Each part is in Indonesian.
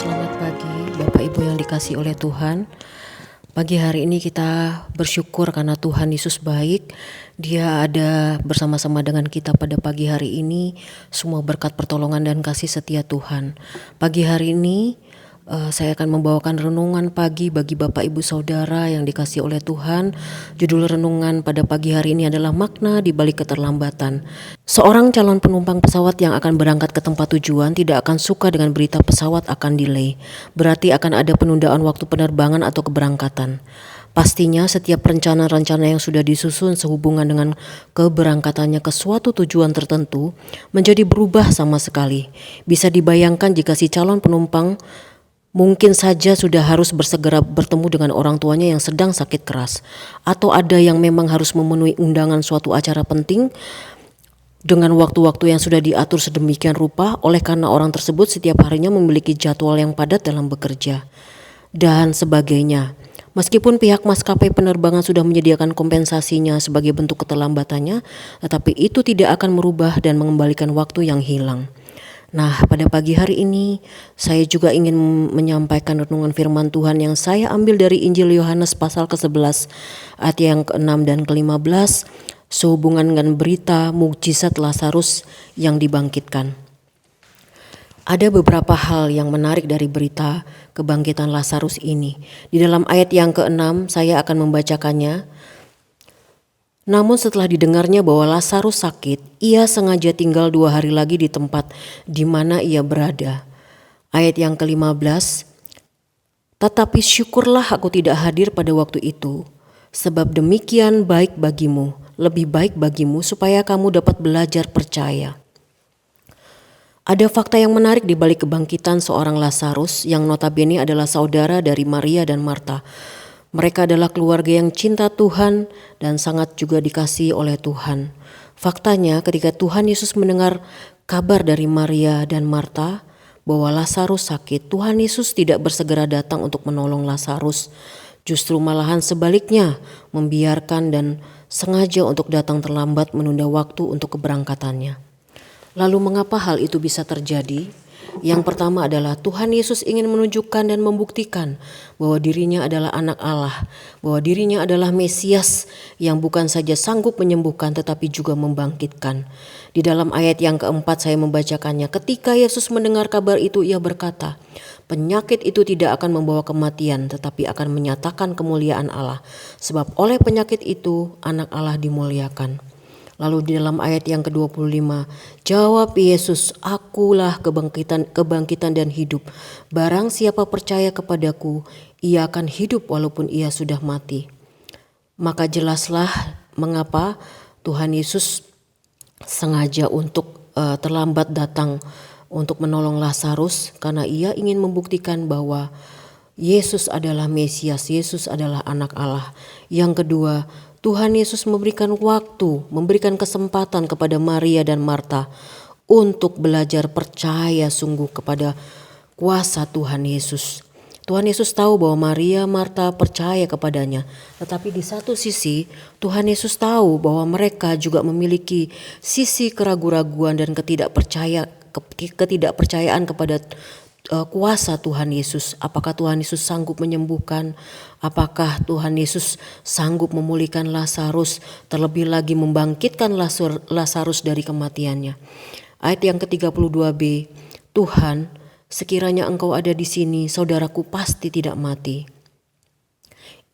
Selamat pagi Bapak Ibu yang dikasihi oleh Tuhan. Pagi hari ini kita bersyukur karena Tuhan Yesus baik. Dia ada bersama-sama dengan kita pada pagi hari ini. Semua berkat pertolongan dan kasih setia Tuhan. Pagi hari ini saya akan membawakan renungan pagi bagi Bapak Ibu Saudara yang dikasihi oleh Tuhan. Judul renungan pada pagi hari ini adalah makna di balik keterlambatan. Seorang calon penumpang pesawat yang akan berangkat ke tempat tujuan tidak akan suka dengan berita pesawat akan delay. Berarti akan ada penundaan waktu penerbangan atau keberangkatan. Pastinya setiap rencana-rencana yang sudah disusun sehubungan dengan keberangkatannya ke suatu tujuan tertentu menjadi berubah sama sekali. Bisa dibayangkan jika si calon penumpang mungkin saja sudah harus bersegera bertemu dengan orang tuanya yang sedang sakit keras, atau ada yang memang harus memenuhi undangan suatu acara penting dengan waktu-waktu yang sudah diatur sedemikian rupa oleh karena orang tersebut setiap harinya memiliki jadwal yang padat dalam bekerja dan sebagainya. Meskipun pihak maskapai penerbangan sudah menyediakan kompensasinya sebagai bentuk keterlambatannya, tetapi itu tidak akan merubah dan mengembalikan waktu yang hilang. Nah, pada pagi hari ini saya juga ingin menyampaikan renungan firman Tuhan yang saya ambil dari Injil Yohanes pasal ke-11 ayat yang ke-6 dan ke-15 sehubungan dengan berita mukjizat Lazarus yang dibangkitkan. Ada beberapa hal yang menarik dari berita kebangkitan Lazarus ini. Di dalam ayat yang ke-6 saya akan membacakannya. Namun setelah didengarnya bahwa Lazarus sakit, ia sengaja tinggal 2 hari lagi di tempat di mana ia berada. Ayat yang ke-15, tetapi syukurlah aku tidak hadir pada waktu itu, sebab demikian baik bagimu, lebih baik bagimu supaya kamu dapat belajar percaya. Ada fakta yang menarik di balik kebangkitan seorang Lazarus yang notabene adalah saudara dari Maria dan Marta. Mereka adalah keluarga yang cinta Tuhan dan sangat juga dikasihi oleh Tuhan. Faktanya ketika Tuhan Yesus mendengar kabar dari Maria dan Marta bahwa Lazarus sakit, Tuhan Yesus tidak bersegera datang untuk menolong Lazarus. Justru malahan sebaliknya membiarkan dan sengaja untuk datang terlambat menunda waktu untuk keberangkatannya. Lalu mengapa hal itu bisa terjadi? Yang pertama adalah Tuhan Yesus ingin menunjukkan dan membuktikan bahwa dirinya adalah anak Allah, bahwa dirinya adalah Mesias yang bukan saja sanggup menyembuhkan tetapi juga membangkitkan. Di dalam ayat yang keempat saya membacakannya, ketika Yesus mendengar kabar itu ia berkata, penyakit itu tidak akan membawa kematian tetapi akan menyatakan kemuliaan Allah, sebab oleh penyakit itu anak Allah dimuliakan. Lalu di dalam ayat yang ke-25, jawab Yesus, akulah kebangkitan dan hidup. Barang siapa percaya kepadaku, ia akan hidup walaupun ia sudah mati. Maka jelaslah mengapa Tuhan Yesus sengaja untuk terlambat datang untuk menolong Lazarus, karena ia ingin membuktikan bahwa Yesus adalah Mesias, Yesus adalah anak Allah. Yang kedua, Tuhan Yesus memberikan waktu, memberikan kesempatan kepada Maria dan Marta untuk belajar percaya sungguh kepada kuasa Tuhan Yesus. Tuhan Yesus tahu bahwa Maria, Marta percaya kepadanya. Tetapi di satu sisi, Tuhan Yesus tahu bahwa mereka juga memiliki sisi keraguan-raguan dan ketidakpercayaan kepada kuasa Tuhan Yesus. Apakah Tuhan Yesus sanggup menyembuhkan? Apakah Tuhan Yesus sanggup memulihkan Lazarus, terlebih lagi membangkitkan Lazarus dari kematiannya? Ayat yang ke-32b, Tuhan, sekiranya Engkau ada di sini, saudaraku pasti tidak mati.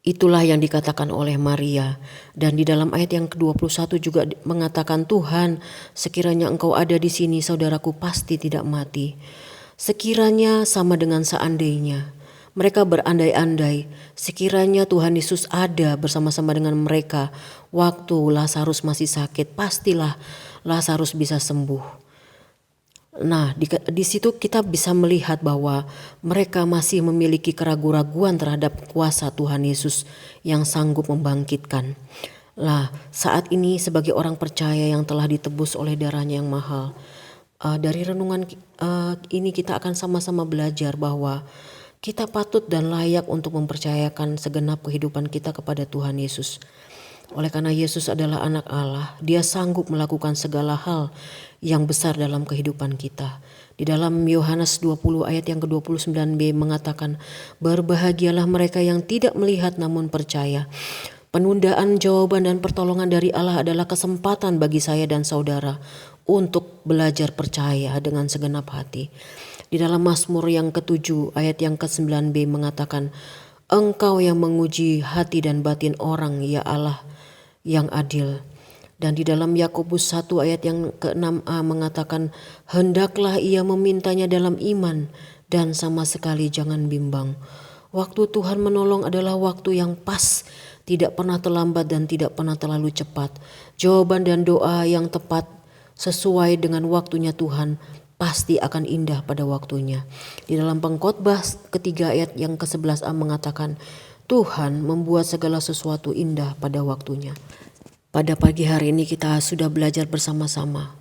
Itulah yang dikatakan oleh Maria. Dan di dalam ayat yang ke-21 juga mengatakan, Tuhan, sekiranya Engkau ada di sini, saudaraku pasti tidak mati. Sekiranya sama dengan seandainya. Mereka berandai-andai, sekiranya Tuhan Yesus ada bersama-sama dengan mereka waktu Lazarus masih sakit, pastilah Lazarus bisa sembuh. Nah, di situ kita bisa melihat bahwa mereka masih memiliki keraguan-raguan terhadap kuasa Tuhan Yesus yang sanggup membangkitkan. Nah, saat ini sebagai orang percaya yang telah ditebus oleh darahnya yang mahal, dari renungan ini kita akan sama-sama belajar bahwa kita patut dan layak untuk mempercayakan segenap kehidupan kita kepada Tuhan Yesus. Oleh karena Yesus adalah anak Allah, dia sanggup melakukan segala hal yang besar dalam kehidupan kita. Di dalam Yohanes 20 ayat yang ke-29b mengatakan, berbahagialah mereka yang tidak melihat namun percaya. Penundaan jawaban dan pertolongan dari Allah adalah kesempatan bagi saya dan saudara untuk belajar percaya dengan segenap hati. Di dalam Mazmur yang ke-7 ayat yang ke-9b mengatakan, Engkau yang menguji hati dan batin orang, ya Allah yang adil. Dan di dalam Yakobus 1 ayat yang ke-6a mengatakan, hendaklah ia memintanya dalam iman dan sama sekali jangan bimbang. Waktu Tuhan menolong adalah waktu yang pas, tidak pernah terlambat dan tidak pernah terlalu cepat. Jawaban dan doa yang tepat sesuai dengan waktunya Tuhan pasti akan indah pada waktunya. Di dalam Pengkhotbah ketiga ayat yang ke-11a mengatakan, Tuhan membuat segala sesuatu indah pada waktunya. Pada pagi hari ini kita sudah belajar bersama-sama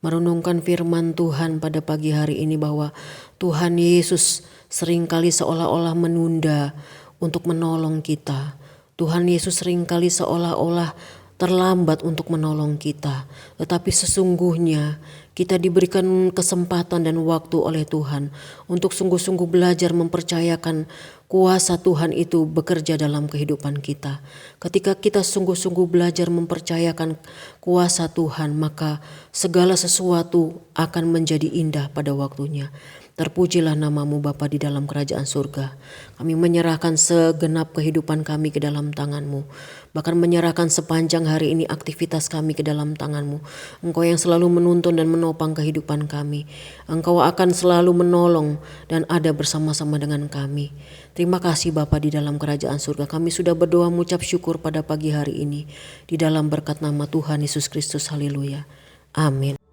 merenungkan firman Tuhan pada pagi hari ini bahwa Tuhan Yesus seringkali seolah-olah menunda untuk menolong kita. Tuhan Yesus seringkali seolah-olah terlambat untuk menolong kita. Tetapi sesungguhnya kita diberikan kesempatan dan waktu oleh Tuhan untuk sungguh-sungguh belajar mempercayakan kuasa Tuhan itu bekerja dalam kehidupan kita. Ketika kita sungguh-sungguh belajar mempercayakan kuasa Tuhan, maka segala sesuatu akan menjadi indah pada waktunya. Terpujilah namamu Bapa di dalam kerajaan surga. Kami menyerahkan segenap kehidupan kami ke dalam tangan-Mu. Bahkan menyerahkan sepanjang hari ini aktivitas kami ke dalam tangan-Mu. Engkau yang selalu menuntun dan menopang kehidupan kami. Engkau akan selalu menolong dan ada bersama-sama dengan kami. Terima kasih Bapa di dalam kerajaan surga. Kami sudah berdoa mengucap syukur pada pagi hari ini. Di dalam berkat nama Tuhan Yesus Kristus. Haleluya. Amin.